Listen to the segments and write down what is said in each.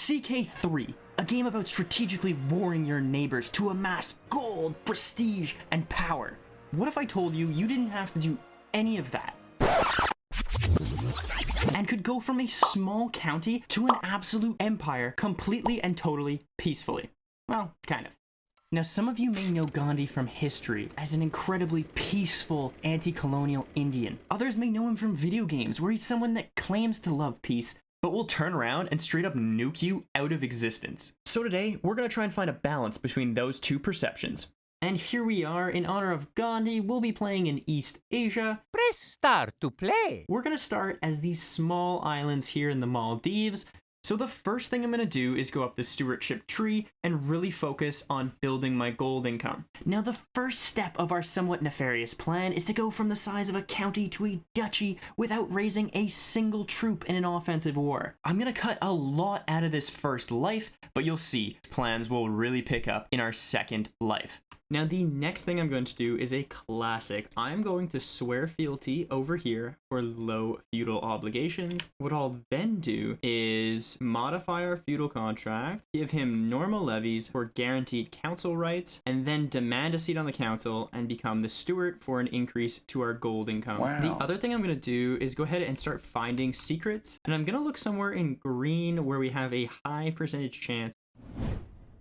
CK3, a game about strategically warring your neighbors to amass gold, prestige, and power. What if I told you you didn't have to do any of that, and could go from a small county to an absolute empire completely and totally peacefully? Well, kind of. Now, some of you may know Gandhi from history as an incredibly peaceful anti-colonial Indian. Others may know him from video games, where he's someone that claims to love peace, but will turn around and straight up nuke you out of existence. So today, we're gonna try and find a balance between those two perceptions. And here we are, in honor of Gandhi, we'll be playing in East Asia. Press start to play. We're gonna start as these small islands here in the Maldives. So the first thing I'm going to do is go up the stewardship tree and really focus on building my gold income. Now, the first step of our somewhat nefarious plan is to go from the size of a county to a duchy without raising a single troop in an offensive war. I'm going to cut a lot out of this first life, but you'll see plans will really pick up in our second life. Now, the next thing I'm going to do is a classic. I'm going to swear fealty over here for low feudal obligations. What I'll then do is modify our feudal contract, give him normal levies for guaranteed council rights, and then demand a seat on the council and become the steward for an increase to our gold income. Wow. The other thing I'm going to do is go ahead and start finding secrets, and I'm going to look somewhere in green where we have a high percentage chance.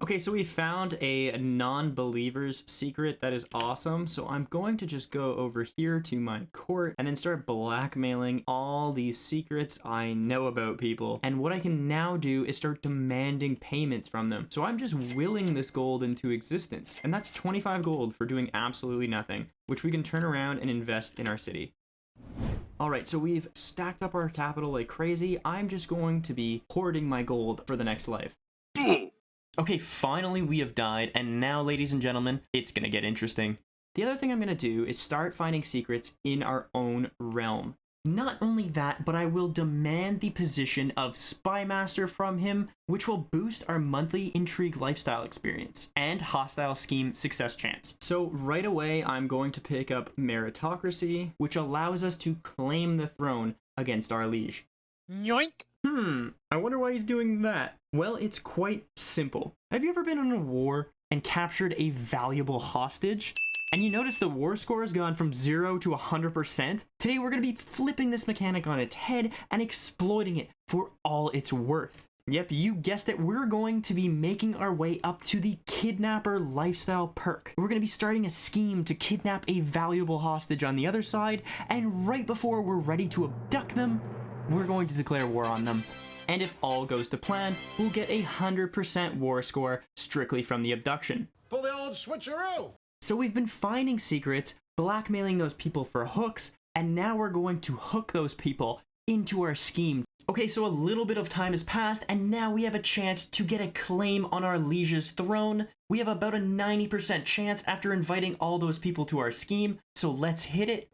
Okay, so we found a non-believer's secret. That is awesome. So I'm going to just go over here to my court and then start blackmailing all these secrets I know about people. And what I can now do is start demanding payments from them. So I'm just willing this gold into existence. And that's 25 gold for doing absolutely nothing, which we can turn around and invest in our city. Alright, so we've stacked up our capital like crazy. I'm just going to be hoarding my gold for the next life. Okay, finally we have died, and now, ladies and gentlemen, it's gonna get interesting. The other thing I'm gonna do is start finding secrets in our own realm. Not only that, but I will demand the position of Spy Master from him, which will boost our monthly intrigue lifestyle experience and hostile scheme success chance. So right away, I'm going to pick up Meritocracy, which allows us to claim the throne against our liege. Yoink! I wonder why he's doing that. Well, it's quite simple. Have you ever been in a war and captured a valuable hostage? And you notice the war score has gone from 0 to 100%? Today we're going to be flipping this mechanic on its head and exploiting it for all it's worth. Yep, you guessed it, we're going to be making our way up to the Kidnapper lifestyle perk. We're going to be starting a scheme to kidnap a valuable hostage on the other side, and right before we're ready to abduct them, we're going to declare war on them. And if all goes to plan, we'll get a 100% war score strictly from the abduction. Pull the old switcheroo! So we've been finding secrets, blackmailing those people for hooks, and now we're going to hook those people into our scheme. Okay, so a little bit of time has passed, and now we have a chance to get a claim on our liege's throne. We have about a 90% chance after inviting all those people to our scheme, so let's hit it.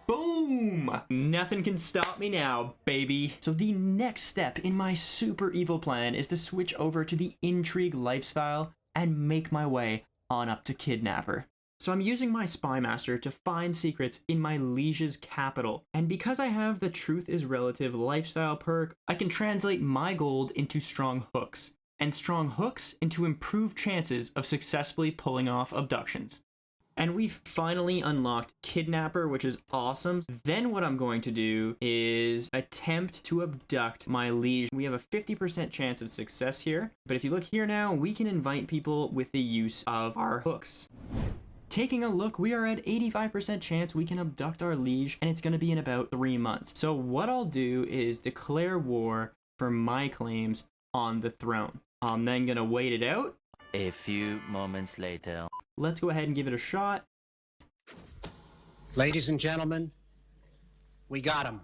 Boom! Nothing can stop me now, baby. So the next step in my super evil plan is to switch over to the intrigue lifestyle and make my way on up to Kidnapper. So I'm using my Spy Master to find secrets in my liege's capital. And because I have the Truth is Relative lifestyle perk, I can translate my gold into strong hooks, and strong hooks into improved chances of successfully pulling off abductions. And we've finally unlocked Kidnapper, which is awesome. Then what I'm going to do is attempt to abduct my liege. We have a 50% chance of success here. But if you look here now, we can invite people with the use of our hooks. Taking a look, we are at 85% chance we can abduct our liege, and it's going to be in about 3 months. So what I'll do is declare war for my claims on the throne. I'm then going to wait it out. A few moments later. Let's go ahead and give it a shot. Ladies and gentlemen, we got him.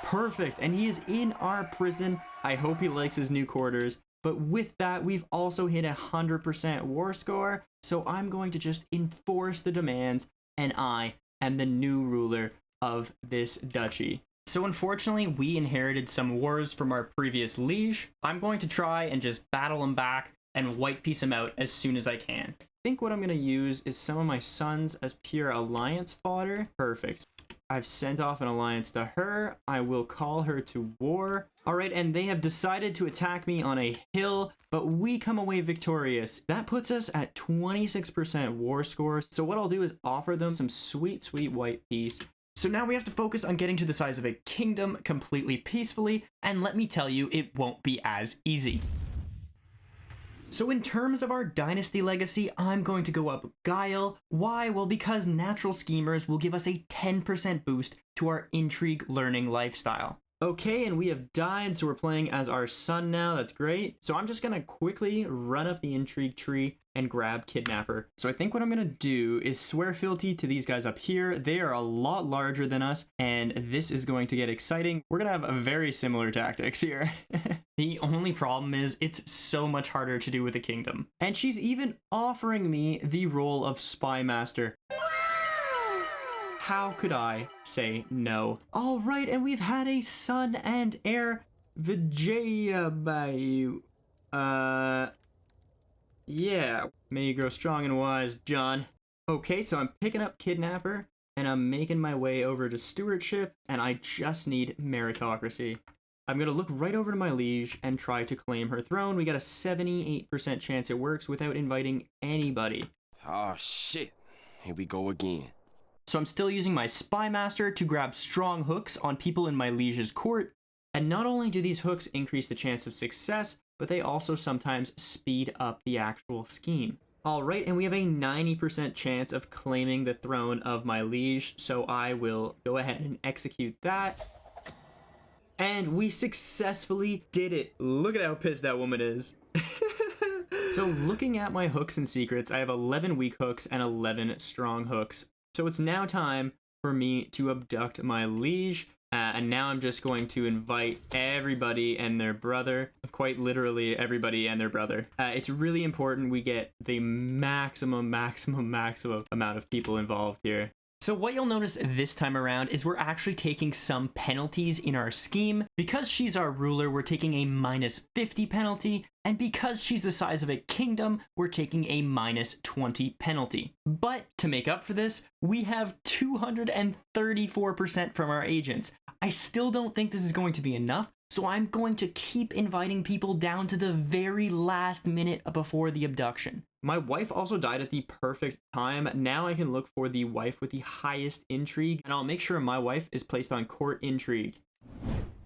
Perfect, and he is in our prison. I hope he likes his new quarters. But with that, we've also hit 100% war score. So I'm going to just enforce the demands, and I am the new ruler of this duchy. So unfortunately, we inherited some wars from our previous liege. I'm going to try and just battle him back and white piece him out as soon as I can. I think what I'm going to use is some of my sons as pure alliance fodder. Perfect. I've sent off an alliance to her. I will call her to war. All right, and they have decided to attack me on a hill, but we come away victorious. That puts us at 26% war score. So what I'll do is offer them some sweet, sweet white peace. So now we have to focus on getting to the size of a kingdom completely peacefully, and let me tell you, it won't be as easy. So in terms of our dynasty legacy, I'm going to go up Guile. Why? Well, because natural schemers will give us a 10% boost to our intrigue learning lifestyle. Okay, and we have died, so we're playing as our son now. That's great. So I'm just gonna quickly run up the intrigue tree and grab Kidnapper. So I think what I'm gonna do is swear fealty to these guys up here. They are a lot larger than us, and this is going to get exciting. We're gonna have a very similar tactics here. The only problem is it's so much harder to do with a kingdom. And she's even offering me the role of spy master. How could I say no? All right, and we've had a son and heir, Vijayabayu. Yeah. May you grow strong and wise, John. Okay, so I'm picking up Kidnapper, and I'm making my way over to stewardship, and I just need meritocracy. I'm gonna look right over to my liege and try to claim her throne. We got a 78% chance it works without inviting anybody. Oh shit, here we go again. So I'm still using my spy master to grab strong hooks on people in my liege's court, and not only do these hooks increase the chance of success, but they also sometimes speed up the actual scheme. Alright, and we have a 90% chance of claiming the throne of my liege, so I will go ahead and execute that. And we successfully did it. Look at how pissed that woman is. So looking at my hooks and secrets, I have 11 weak hooks and 11 strong hooks. So it's now time for me to abduct my liege, and now I'm just going to invite everybody and their brother, quite literally everybody and their brother. It's really important we get the maximum amount of people involved here. So what you'll notice this time around is we're actually taking some penalties in our scheme. Because she's our ruler, we're taking a -50 penalty, and because she's the size of a kingdom, we're taking a -20 penalty. But to make up for this, we have 234% from our agents. I still don't think this is going to be enough, so I'm going to keep inviting people down to the very last minute before the abduction. My wife also died at the perfect time. Now I can look for the wife with the highest intrigue, and I'll make sure my wife is placed on court intrigue.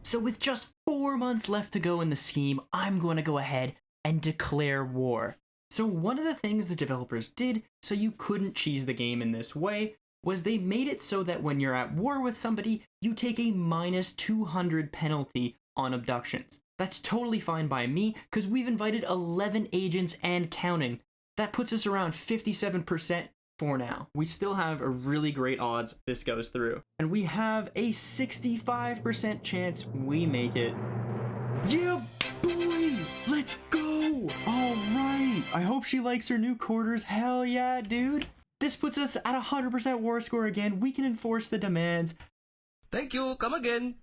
So with just 4 months left to go in the scheme, I'm going to go ahead and declare war. So one of the things the developers did so you couldn't cheese the game in this way was they made it so that when you're at war with somebody, you take a -200 penalty on abductions. That's totally fine by me, because we've invited 11 agents and counting. That puts us around 57% for now. We still have a really great odds this goes through. And we have a 65% chance we make it. Yeah, boy! Let's go! Alright! I hope she likes her new quarters. Hell yeah, dude! This puts us at 100% war score again. We can enforce the demands. Thank you, come again.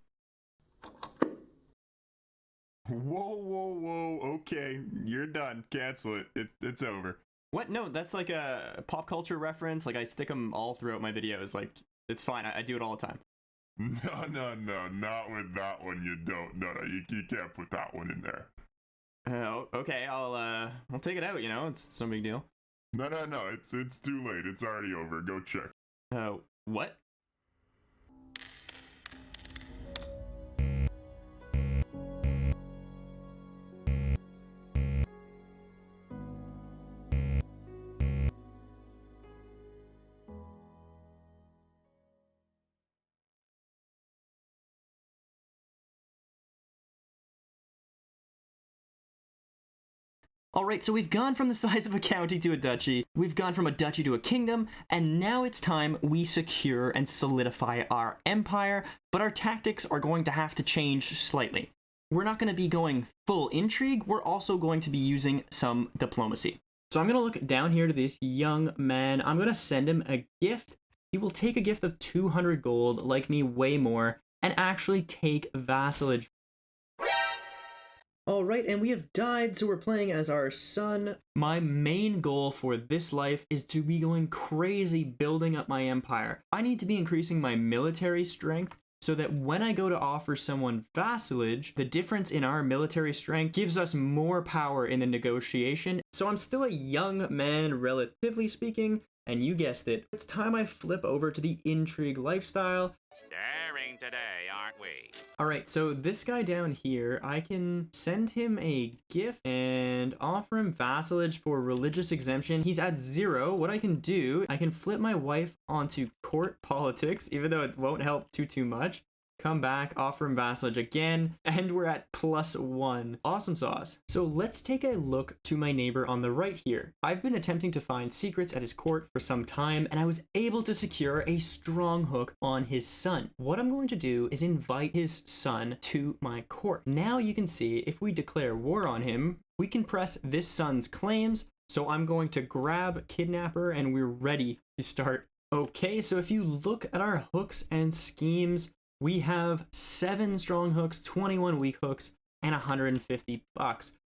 Whoa, okay, you're done. Cancel it. It's over. What? No, that's like a pop culture reference. Like, I stick them all throughout my videos. Like, it's fine. I do it all the time. No, not with that one, you don't. No, you can't put that one in there. Okay, I'll take it out, you know? It's no big deal. No, it's too late. It's already over. Go check. What? Alright, so we've gone from the size of a county to a duchy, we've gone from a duchy to a kingdom, and now it's time we secure and solidify our empire, but our tactics are going to have to change slightly. We're not going to be going full intrigue, we're also going to be using some diplomacy. So I'm going to look down here to this young man, I'm going to send him a gift. He will take a gift of 200 gold, like me way more, and actually take vassalage. All right, and we have died, so we're playing as our son. My main goal for this life is to be going crazy building up my empire. I need to be increasing my military strength so that when I go to offer someone vassalage, the difference in our military strength gives us more power in the negotiation. So I'm still a young man, relatively speaking, and you guessed it, it's time I flip over to the intrigue lifestyle. Daring today, aren't we? Alright, so this guy down here, I can send him a gift and offer him vassalage for religious exemption. He's at 0. What I can do, I can flip my wife onto court politics, even though it won't help too much. Come back, offer him vassalage again, and we're at +1. Awesome sauce. So let's take a look to my neighbor on the right here. I've been attempting to find secrets at his court for some time, and I was able to secure a strong hook on his son. What I'm going to do is invite his son to my court. Now you can see if we declare war on him, we can press this son's claims. So I'm going to grab kidnapper and we're ready to start. Okay, so if you look at our hooks and schemes, we have 7 strong hooks, 21 weak hooks, and $150.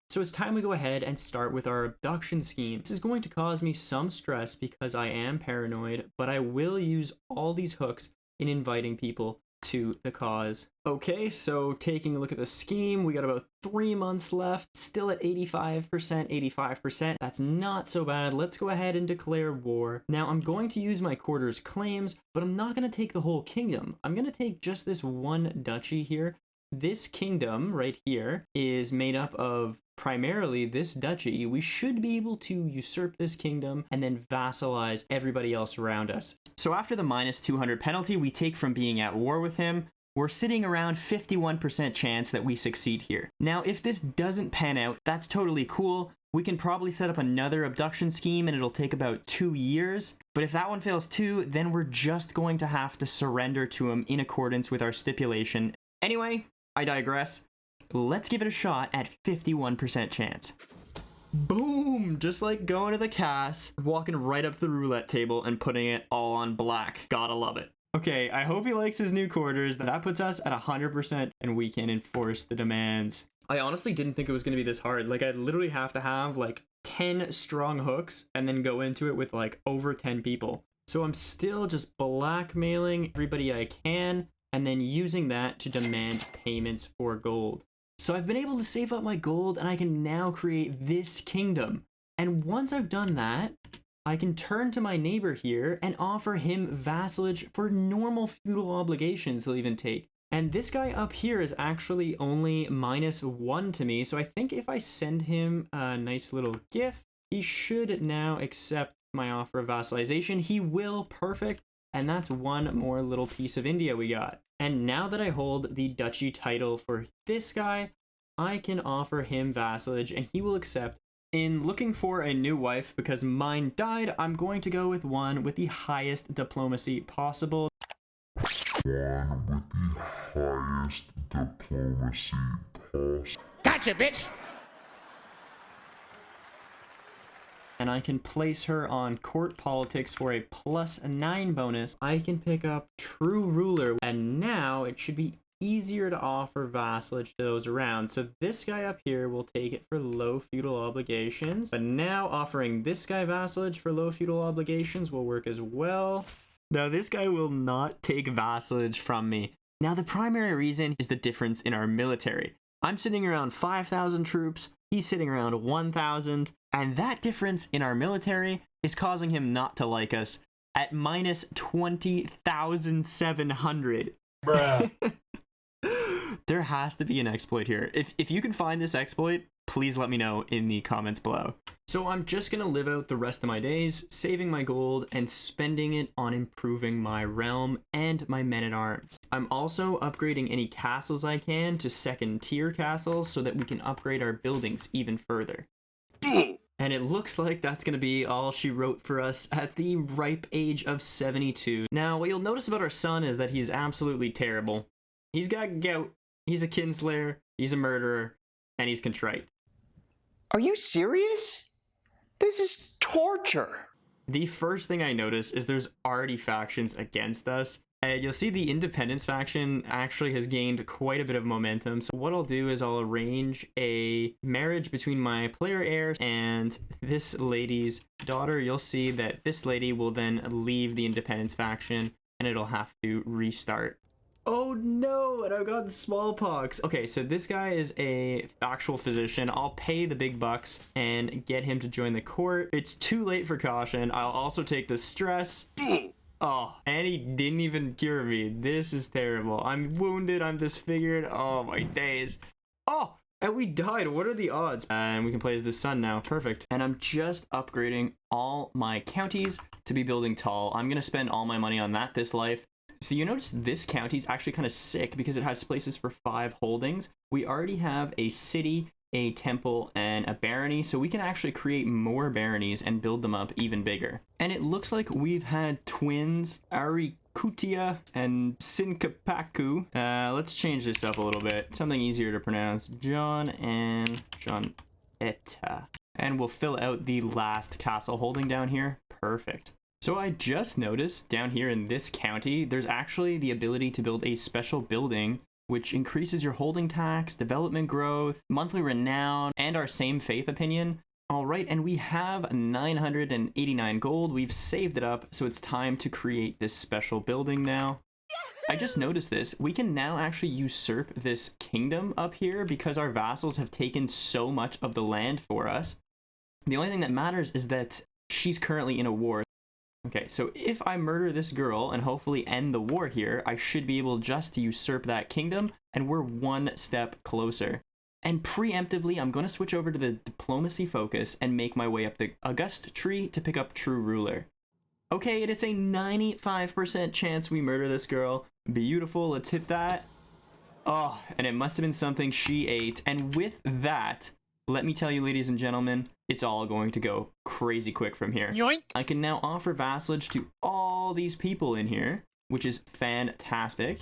So it's time we go ahead and start with our abduction scheme. This is going to cause me some stress because I am paranoid, but I will use all these hooks in inviting people to the cause. Okay, so taking a look at the scheme, we got about 3 months left, still at 85%. That's not so bad. Let's go ahead and declare war. Now I'm going to use my quarters claims, but I'm not going to take the whole kingdom. I'm going to take just this one duchy here. This kingdom right here is made up of primarily this duchy. We should be able to usurp this kingdom and then vassalize everybody else around us. So after the -200 penalty we take from being at war with him, we're sitting around 51% chance that we succeed here. Now, if this doesn't pan out, that's totally cool. We can probably set up another abduction scheme and it'll take about 2 years. But if that one fails too, then we're just going to have to surrender to him in accordance with our stipulation. Anyway, I digress. Let's give it a shot at 51% chance. Boom! Just like going to the cast, walking right up to the roulette table and putting it all on black. Gotta love it. Okay, I hope he likes his new quarters. That puts us at 100% and we can enforce the demands. I honestly didn't think it was going to be this hard. Like, I'd literally have to have like 10 strong hooks and then go into it with like over 10 people. So I'm still just blackmailing everybody I can and then using that to demand payments for gold. So I've been able to save up my gold and I can now create this kingdom. And once I've done that, I can turn to my neighbor here and offer him vassalage for normal feudal obligations he'll even take. And this guy up here is actually only -1 to me, so I think if I send him a nice little gift, he should now accept my offer of vassalization. He will, perfect, and that's one more little piece of India we got. And now that I hold the duchy title for this guy, I can offer him vassalage and he will accept. In looking for a new wife, because mine died, I'm going to go with one with the highest diplomacy possible. Gotcha, bitch! And I can place her on court politics for a +9 bonus. I can pick up true ruler, and now it should be easier to offer vassalage to those around. So this guy up here will take it for low feudal obligations, but now offering this guy vassalage for low feudal obligations will work as well. Now this guy will not take vassalage from me. Now the primary reason is the difference in our military. I'm sitting around 5,000 troops, he's sitting around 1,000, and that difference in our military is causing him not to like us at -20,700. Bruh. There has to be an exploit here. If you can find this exploit, please let me know in the comments below. So I'm just gonna live out the rest of my days, saving my gold and spending it on improving my realm and my men-at-arms. I'm also upgrading any castles I can to 2nd tier castles so that we can upgrade our buildings even further. And it looks like that's gonna be all she wrote for us at the ripe age of 72. Now, what you'll notice about our son is that he's absolutely terrible. He's got gout, he's a kinslayer, he's a murderer, and he's contrite. Are you serious? This is torture. The first thing I notice is there's already factions against us, You'll see the independence faction actually has gained quite a bit of momentum. So what I'll do is I'll arrange a marriage between my player heir and this lady's daughter. You'll see that this lady will then leave the independence faction and it'll have to restart. Oh no, and I've got smallpox. Okay, so this guy is a actual physician. I'll pay the big bucks and get him to join the court. It's too late for caution. I'll also take the stress. Oh, and he didn't even cure me. This is terrible. I'm wounded. I'm disfigured. Oh, my days. Oh, and we died. What are the odds? And we can play as the sun now. Perfect. And I'm just upgrading all my counties to be building tall. I'm going to spend all my money on that this life. So you notice this county is actually kind of sick because it has places for 5 holdings. We already have a city, a temple, and a barony, so we can actually create more baronies and build them up even bigger. And it looks like we've had twins, Arikutia and Sinkapaku. Let's change this up a little bit. Something easier to pronounce. John and Johnetta. And we'll fill out the last castle holding down here. Perfect. So I just noticed down here in this county, there's actually the ability to build a special building which increases your holding tax, development growth, monthly renown, and our same faith opinion. All right, and we have 989 gold. We've saved it up, so it's time to create this special building now. I just noticed this. We can now actually usurp this kingdom up here because our vassals have taken so much of the land for us. The only thing that matters is that she's currently in a war. Okay, so if I murder this girl and hopefully end the war here, I should be able just to usurp that kingdom, and we're one step closer. And preemptively, I'm going to switch over to the diplomacy focus and make my way up the August tree to pick up true ruler. Okay, and it's a 95% chance we murder this girl. Beautiful, let's hit that. Oh, and it must have been something she ate. And with that, let me tell you, ladies and gentlemen, it's all going to go crazy quick from here. Yoink! I can now offer vassalage to all these people in here, which is fantastic.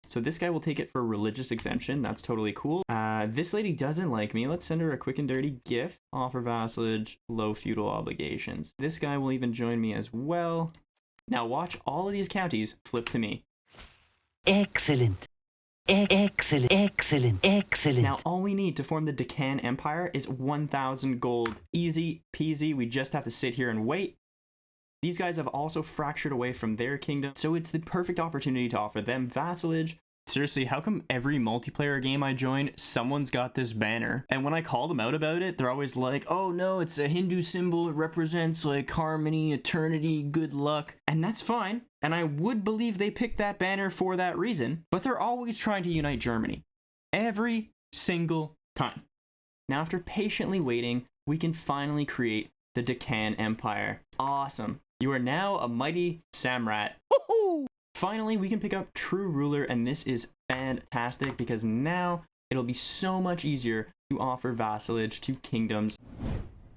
So this guy will take it for religious exemption. That's totally cool. This lady doesn't like me. Let's send her a quick and dirty gift. Offer vassalage, low feudal obligations. This guy will even join me as well. Now watch all of these counties flip to me. Excellent. Excellent, excellent, excellent. Now all we need to form the Deccan Empire is 1,000 gold. Easy peasy, we just have to sit here and wait. These guys have also fractured away from their kingdom, so it's the perfect opportunity to offer them vassalage. Seriously, how come every multiplayer game I join, someone's got this banner? And when I call them out about it, they're always like, oh no, it's a Hindu symbol, it represents like harmony, eternity, good luck. And that's fine, and I would believe they picked that banner for that reason, but they're always trying to unite Germany. Every single time. Now after patiently waiting, we can finally create the Deccan Empire. Awesome. You are now a mighty Samrat. Woohoo! Finally, we can pick up true ruler, and this is fantastic because now it'll be so much easier to offer vassalage to kingdoms.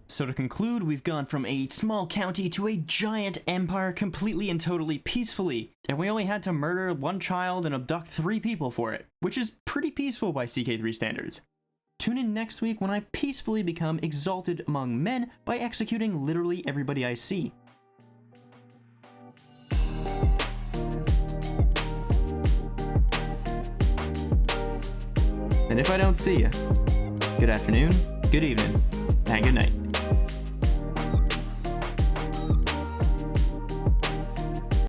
So to conclude, we've gone from a small county to a giant empire completely and totally peacefully, and we only had to murder 1 child and abduct 3 people for it, which is pretty peaceful by CK3 standards. Tune in next week when I peacefully become exalted among men by executing literally everybody I see. And if I don't see you, good afternoon, good evening, and good night.